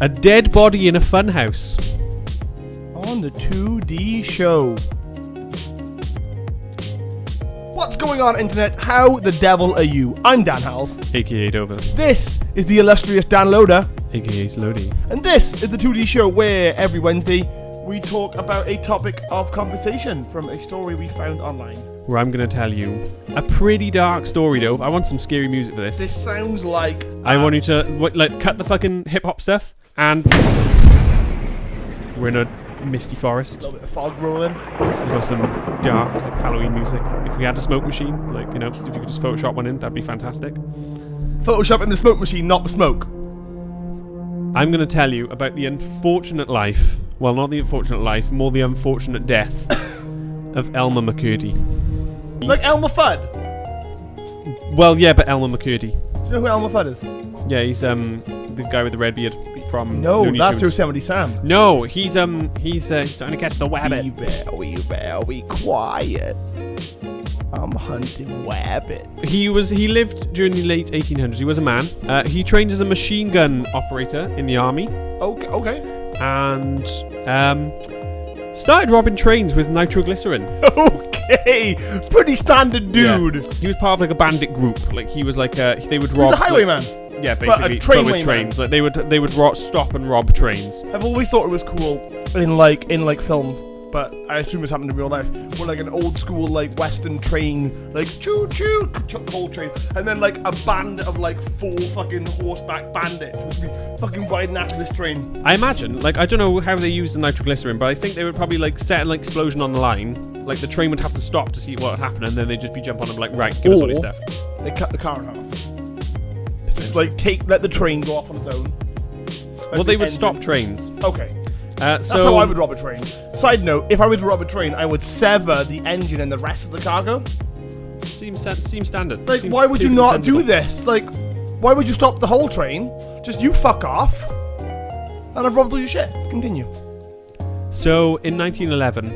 A dead body in a funhouse. On the 2D Show. What's going on, internet? How the devil are you? I'm Dan Howles, A.K.A. Dover. This is the illustrious Dan Loder, A.K.A. Slodey. and this is the 2D Show, where every Wednesday we talk about a topic of conversation from a story we found online. Where I'm going to tell you a pretty dark story, Dove. I want some scary music for this. This sounds like... I want you to cut the fucking hip-hop stuff, and we're in a misty forest. A little bit of fog rolling. We've got some dark Halloween music. If we had a smoke machine, if you could just Photoshop one in, that'd be fantastic. Photoshop in the smoke machine, not the smoke. I'm going to tell you about the unfortunate life, well, not the unfortunate life, more the unfortunate death of Elmer McCurdy. Like Elmer Fudd. Well, yeah, but Elmer McCurdy. Do you know who Elmer Fudd is? Yeah, he's the guy with the red beard from No, Looney that's Tunes. Yosemite Sam. No, he's trying to catch the wabbit. Be quiet. I'm hunting wabbit. He lived during the late 1800s. He was a man. He trained as a machine gun operator in the army. Okay. And started robbing trains with nitroglycerin. Okay, pretty standard dude. Yeah. He was part of like a bandit group. Like he was like they would rob. He's a highwayman. Yeah, But basically, a train with trains. Like they would stop and rob trains. I've always thought it was cool in like films, but I assume it's happened in real life. Where like an old school like western train, like choo choo coal train, and then like a band of like 4 fucking horseback bandits would be fucking riding after this train. I imagine, I don't know how they used the nitroglycerin, but I think they would probably set an explosion on the line. Like the train would have to stop to see what would happen, and then they'd just be jump on and right, give us all your stuff. They cut the car in half. Just let the train go off on its own. Well, they would stop trains. Okay. That's That's how I would rob a train. Side note, if I were to rob a train, I would sever the engine and the rest of the cargo. Seems standard. Like, Seems why would you perfectly not sensible. do this? Like, why would you stop the whole train? Just you fuck off. And I've robbed all your shit. Continue. So, in 1911,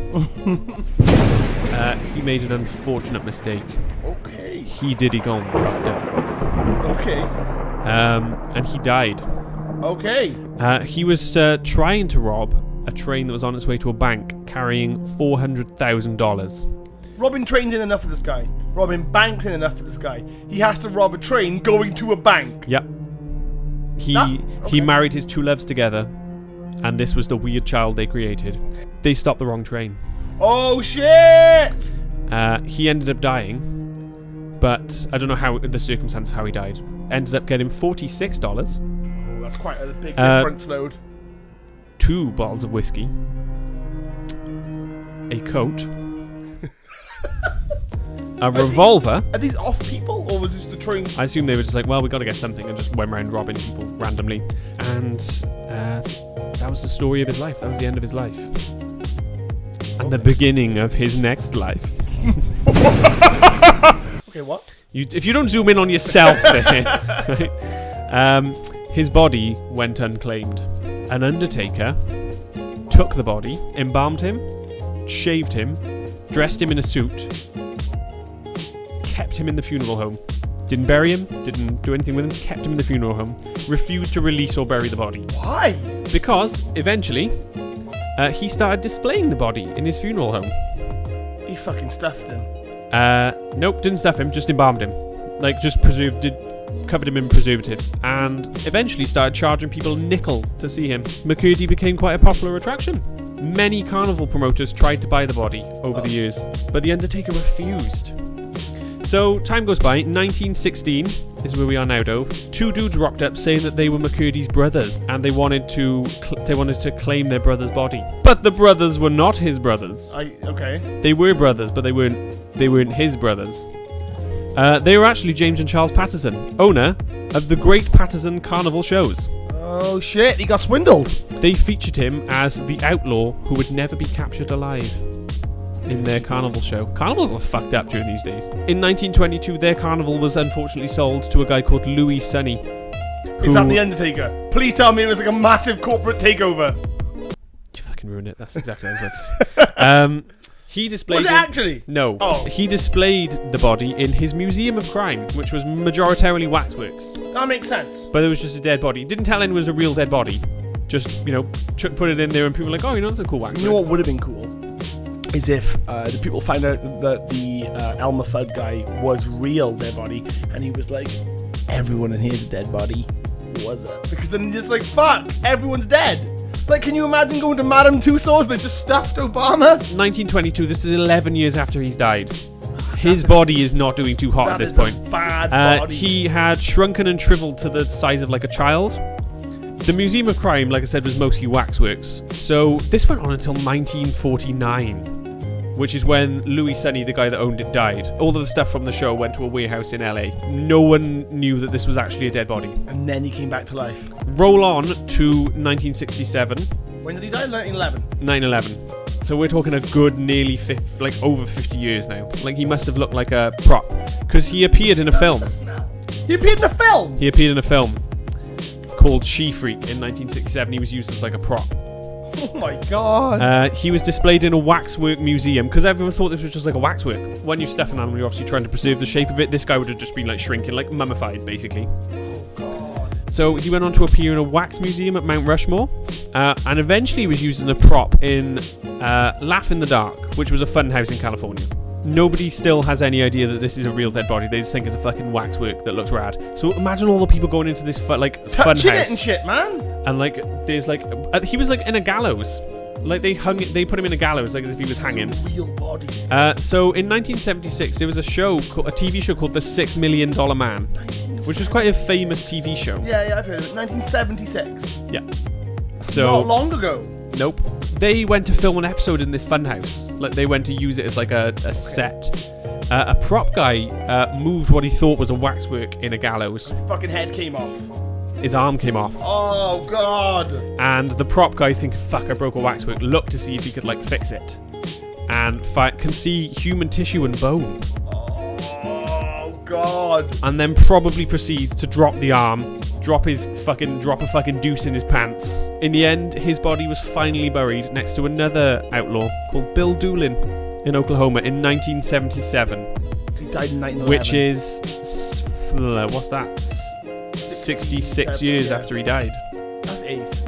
he made an unfortunate mistake. Okay. He diddy gone fucked up. Okay. And he died. Okay. He was trying to rob a train that was on its way to a bank, carrying $400,000. Robbing trains ain't enough for this guy. Robbing banks ain't enough for this guy. He has to rob a train going to a bank. Yep. He married his 2 loves together, and this was the weird child they created. They stopped the wrong train. Oh shit! He ended up dying, but I don't know how the circumstance of how he died. Ended up getting $46, Oh, that's quite a big difference, load. 2 bottles of whiskey, a coat, a revolver. Are these off people, or was this the train? I assume they were just like, well, we got to get something, and just went around robbing people randomly. And that was the story of his life. That was the end of his life. And the beginning of his next life. Okay, what? If you don't zoom in on yourself there, right? His body went unclaimed. An undertaker took the body, embalmed him, shaved him, dressed him in a suit, kept him in the funeral home. Didn't bury him, didn't do anything with him, kept him in the funeral home, refused to release or bury the body. Why? Because, eventually, he started displaying the body in his funeral home. He fucking stuffed him. Nope, didn't stuff him, just embalmed him. Just covered him in preservatives, and eventually started charging people nickel to see him. McCurdy became quite a popular attraction. Many carnival promoters tried to buy the body over the years, but the Undertaker refused. So, time goes by. 1916 is where we are now, Dove. 2 dudes rocked up saying that they were McCurdy's brothers, and they wanted to claim their brother's body. But the brothers were not his brothers. Okay. They were brothers, but they weren't his brothers. They were actually James and Charles Patterson, owner of the Great Patterson Carnival shows. Oh shit, he got swindled. They featured him as the outlaw who would never be captured alive in their carnival show. Carnivals were fucked up during these days. In 1922, their carnival was unfortunately sold to a guy called Louis Sonny. Is that the Undertaker? Please tell me it was like a massive corporate takeover. You fucking ruined it. That's exactly what I was about to say. He displayed... Was it actually? No. Oh. He displayed the body in his Museum of Crime, which was majoritarily waxworks. That makes sense. But it was just a dead body. Didn't tell anyone it was a real dead body. Just, put it in there and people were like, oh, that's a cool waxwork. You know what would have been cool? Is if the people find out that the Elmer Fudd guy was real dead body, and he was like, everyone in here is a dead body. Was it? Because then he's just like, fuck, everyone's dead. Like, can you imagine going to Madame Tussauds? They just stuffed Obama. 1922. This is 11 years after he's died. His body is not doing too hot at this point. A bad body. He had shrunken and shriveled to the size of like a child. The Museum of Crime, like I said, was mostly waxworks. So this went on until 1949, which is when Louis Sunny, the guy that owned it, died. All of the stuff from the show went to a warehouse in LA. No one knew that this was actually a dead body. And then he came back to life. Roll on to 1967. When did he die? 1911. 9/11. So we're talking a good nearly over 50 years now. Like, he must have looked like a prop. Because he appeared in a film. He appeared in a film? He appeared in a film called She Freak in 1967. He was used as like a prop. Oh my god. He was displayed in a waxwork museum because everyone thought this was just like a waxwork. When you stuff an animal, you're obviously trying to preserve the shape of it. This guy would have just been like shrinking, like mummified, basically. Oh god. So he went on to appear in a wax museum at Mount Rushmore, and eventually was used as a prop in Laugh in the Dark, which was a fun house in California. Nobody still has any idea that this is a real dead body. They just think it's a fucking waxwork that looks rad. So imagine all the people going into this fun house. Touching it and shit, man. And like, there's like, he was like in a gallows. Like they put him in a gallows, like as if he was hanging. Real body. So in 1976, there was a TV show called The $6 Million Man, which was quite a famous TV show. Yeah, I've heard of it. 1976. Yeah. So not long ago. Nope. They went to film an episode in this funhouse. Like, they went to use it as like a set. A prop guy moved what he thought was a waxwork in a gallows. His fucking head came off. His arm came off. Oh god. And the prop guy thinking, fuck, I broke a waxwork, looked to see if he could like fix it. And can see human tissue and bone. Oh god. And then probably proceeds to drop the arm, drop a fucking deuce in his pants. In the end, his body was finally buried next to another outlaw called Bill Doolin in Oklahoma in 1977. He died in 1911. Which is, what's that? 66 years after he died. That's ace.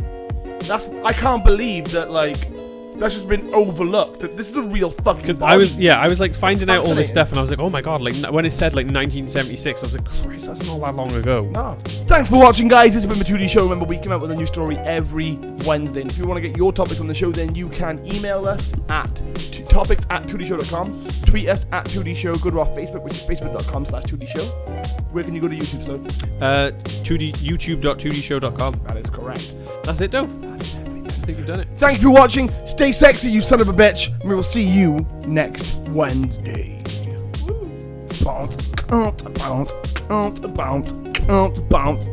I can't believe that, like, that's just been overlooked. That this is a real fucking body. I was like finding out all this stuff, and I was like, oh my god, like when it said like 1976, I was like, Christ, that's not that long ago. No. Thanks for watching, guys. This has been the TwoDee Show. Remember, we come out with a new story every Wednesday. And if you want to get your topics on the show, then you can email us at topics@2dshow.com, tweet us at 2D Show, go to our Facebook, which is facebook.com/2D Show. Where can you go to YouTube, so? youtube.2dshow.com. That is correct. That's it, though. I think you've done it. Thank you for watching. Stay sexy, you son of a bitch. And we will see you next Wednesday. Bounce, bounce, bounce, bounce, bounce, bounce.